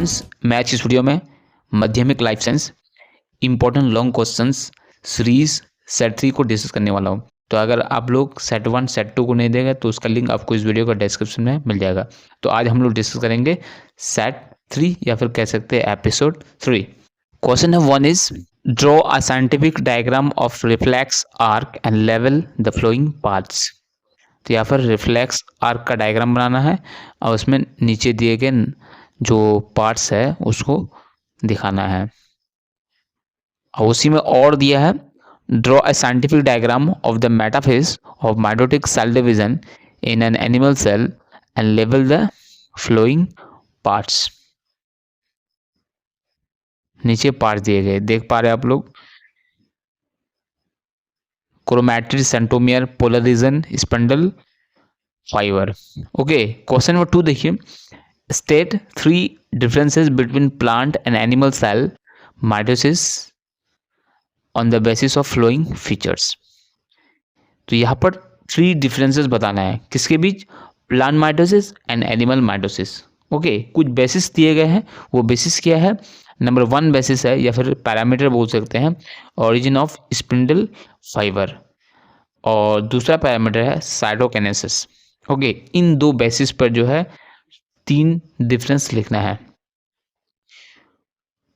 Students, मैं आज इस वीडियो में माध्यमिक life science important long questions series set 3 को डिस्कस करने वाला हूं। तो अगर आप लोग सेट 1 सेट 2 को नहीं देंगे तो उसका लिंक आपको इस वीडियो का डिस्क्रिप्शन में मिल जाएगा। तो आज हम लोग डिस्कस करेंगे सेट 3 या फिर कह सकते हैं episode 3। Question number 1 is draw a scientific diagram of reflex arc and लेवल द फ्लोइंग पार्ट्स। तो यहाँ पर रिफ्लेक्स आर्क का डायग्राम बनाना है और उसमें नीचे दिए गए जो पार्ट्स है उसको दिखाना है। और उसी में और दिया है draw a scientific diagram of the metaphase of mitotic cell division in an animal cell and लेवल द फ्लोइंग पार्ट्स। नीचे पार्ट्स दिए गए, देख पा रहे हैं आप लोग, chromatid, centromere, polar region, spindle, fibre. Okay, question number 2 देखिए, state 3 differences between plant and animal cell mitosis on the basis of flowing features। तो यहाँ पर 3 डिफरेंसेस बताना है किसके बीच, plant mitosis and animal mitosis. Okay, कुछ बेसिस दिए गए हैं, वो बेसिस क्या है, नंबर 1 बेसिस है या फिर पैरामीटर बोल सकते हैं ओरिजिन ऑफ स्पिंडल फाइबर, और दूसरा पैरामीटर है साइटोकिनेसिस। ओके, इन 2 बेसिस पर जो है 3 डिफरेंस लिखना है।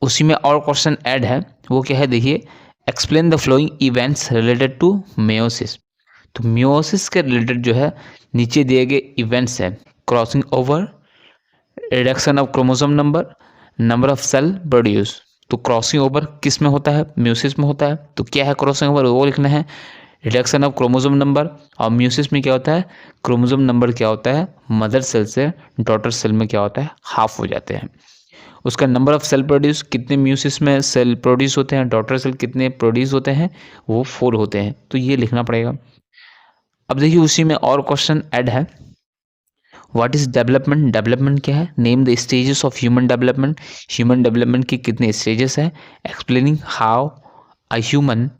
उसी में और क्वेश्चन ऐड है, वो क्या है देखिए, explain the following events related to meiosis. तो मेयोसिस के रिलेटेड जो है नीचे दिए गए इवेंट्स है, crossing over, reduction of chromosome number, number of cell produce. तो क्रॉसिंग ओवर किस में होता है, मेयोसिस में होता है। तो क्या है क्रॉसिंग ओवर, वो लिखना है, रिडक्शन ऑफ क्रोमोसोम नंबर। और म्यूसिस में क्या होता है, क्रोमोसोम नंबर क्या होता है, मदर सेल से डॉटर सेल में क्या होता है, हाफ हो जाते हैं। उसका नंबर ऑफ सेल प्रोड्यूस, कितने म्यूसिस में सेल प्रोड्यूस होते हैं, डॉटर सेल कितने प्रोड्यूस होते हैं, वो 4 होते हैं। तो ये लिखना पड़ेगा। अब देखिए उसी में और क्वेश्चन ऐड है, व्हाट इज डेवलपमेंट। डेवलपमेंट क्या है, name the stages of human development. Human development की कितने स्टेजेस है, explaining how a human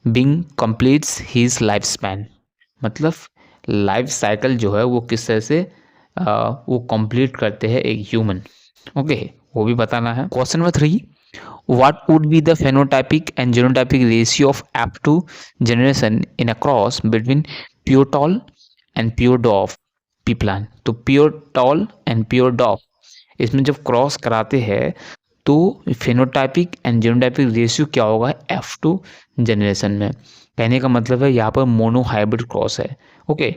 being completes his life span. मतलब लाइफ साइकिल जो है वो किस तरह से वो कंप्लीट करते हैं एक ह्यूमन। ओके, वो भी बताना है। Question number 3, what would be the phenotypic and genotypic ratio of F2 generation in a cross between pure tall and pure डॉफ P plant. तो प्योर टॉल एंड प्योर डॉफ, इसमें जब क्रॉस कराते हैं तो फेनोटाइपिक एंड जीनोटाइपिक रेशियो क्या होगा F2 generation में। कहने का मतलब है यहाँ पर मोनो हाइब्रिड क्रॉस है। ओके,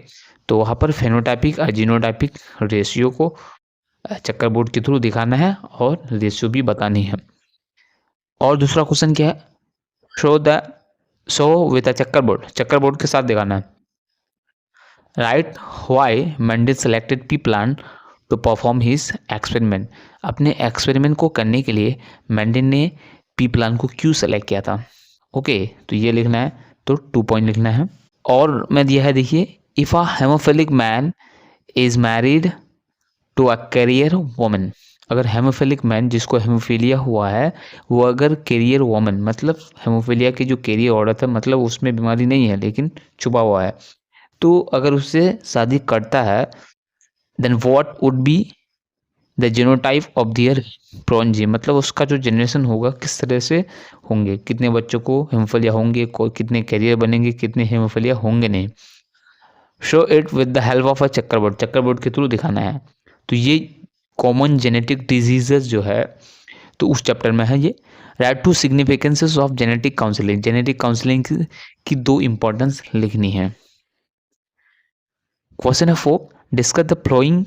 तो वहाँ पर फेनोटाइपिक और जीनोटाइपिक रेशियो को चक्कर बोर्ड के थ्रू दिखाना है और रेशियो भी बतानी है। और दूसरा क्वेश्चन क्या है, शो विद अ चक्कर बोर्ड के साथ दिखाना है। Write why Mendel selected pea plant to perform his experiment. अपने एक्सपेरिमेंट को करने के लिए मेंडल ने पी प्लांट को क्यों सेलेक्ट किया था। ओके, तो ये लिखना है, तो 2 पॉइंट लिखना है। और मैं दिया है देखिए, if a haemophilic man is married to a carrier woman. अगर हेमोफिलिक मैन जिसको हेमोफीलिया हुआ है वो अगर कैरियर वोमन, मतलब हेमोफीलिया की जो कैरियर औरत है, मतलब उसमें बीमारी नहीं है लेकिन छुपा हुआ है, तो अगर उससे शादी करता है then what would be the genotype of their progeny. मतलब उसका जो जनरेशन होगा किस तरह से होंगे, कितने बच्चों को हेमोफीलिया होंगे, कितने कैरियर बनेंगे, कितने हेमोफीलिया होंगे नहीं। Show it with the help of a चक्कर बोर्ड के थ्रू दिखाना है। तो ये कॉमन जेनेटिक डिजीजेस जो है तो उस चैप्टर में है ये। Write two significances of genetic counselling. Genetic counselling की 2 इंपॉर्टेंस लिखनी है। क्वेश्चन है 4, discuss the following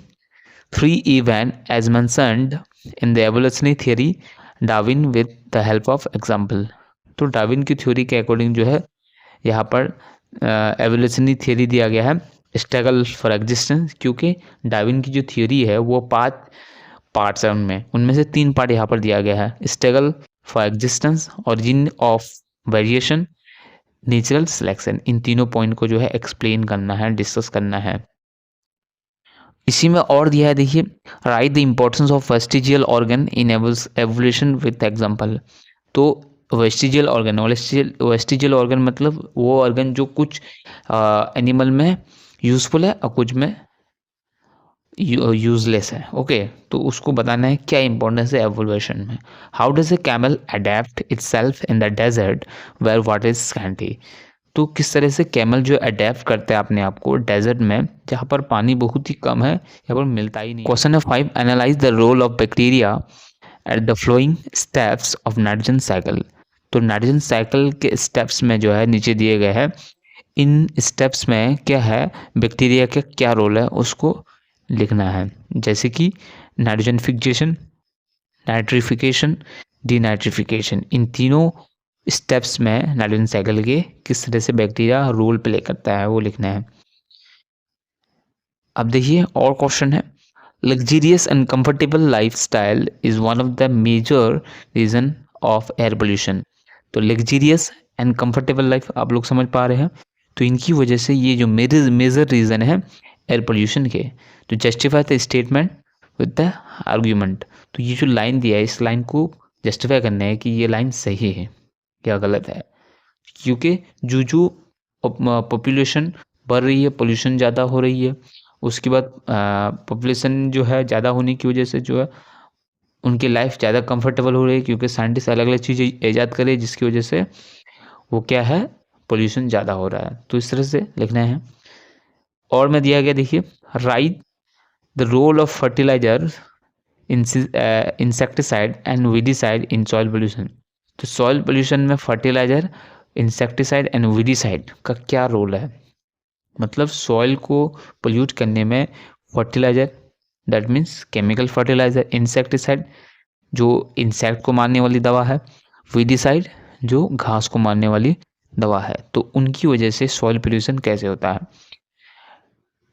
3 event as mentioned in the evolutionary theory Darwin with the help of example. तो डार्विन की थ्योरी के अकॉर्डिंग जो है यहाँ पर एवोल्यूशनरी थियरी दिया गया है, स्ट्रगल फॉर एग्जिस्टेंस। क्योंकि डार्विन की जो थियरी है वो 5 पार्ट्स है, उनमें से 3 पार्ट यहाँ पर दिया गया है, struggle for existence, origin of variation, natural selection. इन तीनों पॉइंट को जो है एक्सप्लेन करना है, डिस्कस करना है। इसी में और दिया है देखिए, write the importance of vestigial organ in evolution with example. तो वेस्टिजियल ऑर्गन मतलब वो ऑर्गन जो कुछ एनिमल में यूजफुल है और कुछ में यूजलेस है। ओके, तो उसको बताना है क्या इंपॉर्टेंस है एवोल्यूशन में। How does a camel adapt itself in the desert where water is scanty. तो किस तरह से कैमल जो अडेप्ट करता है अपने आप को डेजर्ट में जहाँ पर पानी बहुत ही कम है, यहाँ पर मिलता ही नहीं। Question number 5, analyse the role of bacteria at the following steps of nitrogen cycle. तो नाइट्रोजन साइकिल के स्टेप्स में जो है नीचे दिए गए हैं, इन स्टेप्स में क्या है, बैक्टीरिया का क्या रोल है उसको लिखना है। जैसे कि नाइट्रोजन फिक्सेशन, नाइट्रिफिकेशन, डीनाइट्रिफिकेशन, इन तीनों स्टेप्स में नाइट्रोजन साइकिल के किस तरह से बैक्टीरिया रोल प्ले करता है वो लिखना है। अब देखिए और क्वेश्चन है, luxurious and comfortable lifestyle is one of the major reason of air pollution. तो लग्जरियस एंड कंफर्टेबल लाइफ आप लोग समझ पा रहे हैं, तो इनकी वजह से ये जो मेजर रीजन है एयर पोल्यूशन के। तो justify the statement with the argument. तो ये जो लाइन दिया है इस लाइन को जस्टिफाई करना है कि ये लाइन सही है या गलत है, क्योंकि जो पॉपुलेशन बढ़ रही है, पोल्यूशन ज़्यादा हो रही है, उसके बाद पॉपुलेशन जो है ज़्यादा होने की वजह से जो है उनकी लाइफ ज़्यादा कंफर्टेबल हो रही है, क्योंकि साइंटिस्ट अलग अलग चीज़ें ईजाद करे जिसकी वजह से वो क्या है, पोल्यूशन ज़्यादा हो रहा है। तो इस तरह से लिखना है। और में दिया गया देखिए, write the role of fertiliser, insecticide and weedicide in soil pollution. तो सॉइल पोल्यूशन में फर्टिलाइजर, इंसेक्टिसाइड एंड वीडिसाइड का क्या रोल है। मतलब सॉइल को पोल्यूट करने में fertiliser, that means chemical fertiliser, insecticide जो इंसेक्ट को मारने वाली दवा है, वीडिसाइड जो घास को मारने वाली दवा है। तो उनकी वजह से सॉइल पोल्यूशन कैसे होता है।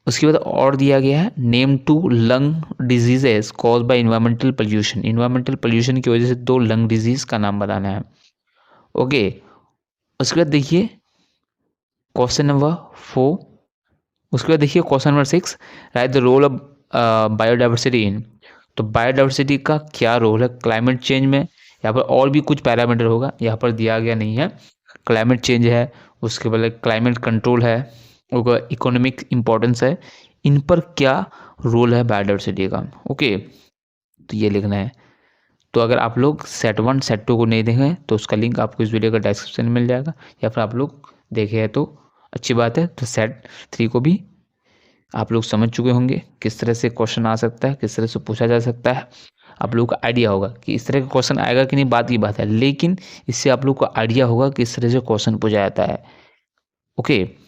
उसके बाद और दिया गया है, name 2 lung diseases cause by environmental pollution. Environmental pollution की वजह से 2 लंग डिजीज का नाम बताना है। ओके, उसके बाद देखिए क्वेश्चन नंबर 4। उसके बाद देखिए question number 6, write the role of biodiversity in. तो बायोडाइवर्सिटी का क्या रोल है क्लाइमेट चेंज में। यहाँ पर और भी कुछ पैरामीटर होगा, यहाँ पर दिया गया नहीं है। क्लाइमेट चेंज है, उसके बाद क्लाइमेट कंट्रोल है, इकोनॉमिक इम्पोर्टेंस है, इन पर क्या रोल है बायोडाइवर्सिटी का। ओके, तो ये लिखना है। तो अगर आप लोग सेट 1 सेट 2 को नहीं देखें तो उसका लिंक आपको इस वीडियो का डिस्क्रिप्शन में मिल जाएगा, या फिर आप लोग देखे हैं तो अच्छी बात है। तो सेट 3 को भी आप लोग समझ चुके होंगे किस तरह से क्वेश्चन आ सकता है, किस तरह से पूछा जा सकता है। आप लोगों का आइडिया होगा कि इस तरह का क्वेश्चन आएगा कि नहीं, बात की बात है, लेकिन इससे आप लोग को आइडिया होगा कि इस तरह से क्वेश्चन पूछा जाता है। ओके।